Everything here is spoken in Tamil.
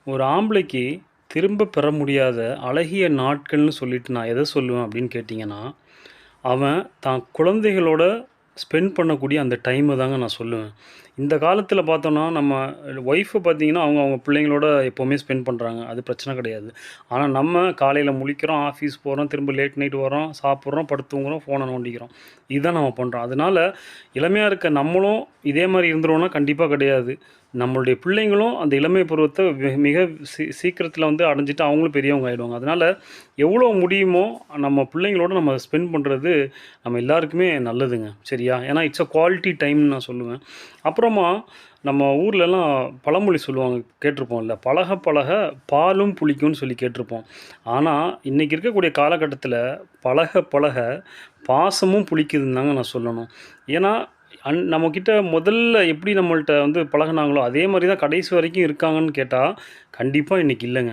ஒரு ஆம்பளைக்கு திரும்ப பெற முடியாத அழகிய நாட்கள்னு சொல்லிட்டு நான் எதை சொல்லுவேன் அப்படின்னு கேட்டிங்கன்னா, அவன் தான் குழந்தைகளோட ஸ்பெண்ட் பண்ணக்கூடிய அந்த டைம தாங்க நான் சொல்லுவேன். இந்த காலத்தில பார்த்தோன்னா, நம்ம ஒய்ஃப பார்த்தீங்கன்னா, அவங்க அவங்க பிள்ளைங்களோட எப்பவுமே ஸ்பெண்ட் பண்றாங்க. அது பிரச்சனை கிடையாது. ஆனா நம்ம காலையில முழிக்கிறோம், ஆஃபீஸ் போறோம், திரும்ப லேட் நைட் வரோம், சாப்பிட்றோம், படுத்து தூங்குறோம், ஃபோன நோண்டிக்கிறோம். இதுதான் நம்ம பண்றோம். அதனால இளமையா இருக்க நம்மளும் இதே மாரி இருந்துருவோம்னா கண்டிப்பா கிடையாது. நம்மளுடைய பிள்ளைங்களும் அந்த இளமை பருவத்த மிக சீக்கிரத்தில வந்து அடைஞ்சுட்டு அவங்களும் பெரியவங்க ஆயிடுவாங்க. அதனால எவ்வளோ முடியுமோ நம்ம பிள்ளைங்களோட நம்ம ஸ்பெண்ட் பண்றது நம்ம எல்லாருக்குமே நல்லதுங்க. சரியா? ஏன்னா இட்ஸ் அ குவாலிட்டி டைம்னு நான் சொல்லுவேன். அப்புறமா நம்ம ஊர்லலாம் பழமொழி சொல்லுவாங்க கேட்டிருப்போம்ல. "பழக பழக பாலும் புளிக்கும்னு" சொல்லி கேட்டிருப்போம். ஆனா, இன்னைக்கு இருக்கக்கூடிய காலகட்டத்தில பழக பழக பாசமும் புளிக்குதுன்னு தாங்க நான் சொல்லணும். ஏன்னா, நம்மகிட்ட முதல்ல எப்படி நம்மள்ட்ட வந்து பழகுனாங்களோ, அதே மாரி தான் கடைசி வரைக்கும் இருக்காங்கன்னு கேட்டா, கண்டிப்பா இன்னைக்கு இல்லங்க.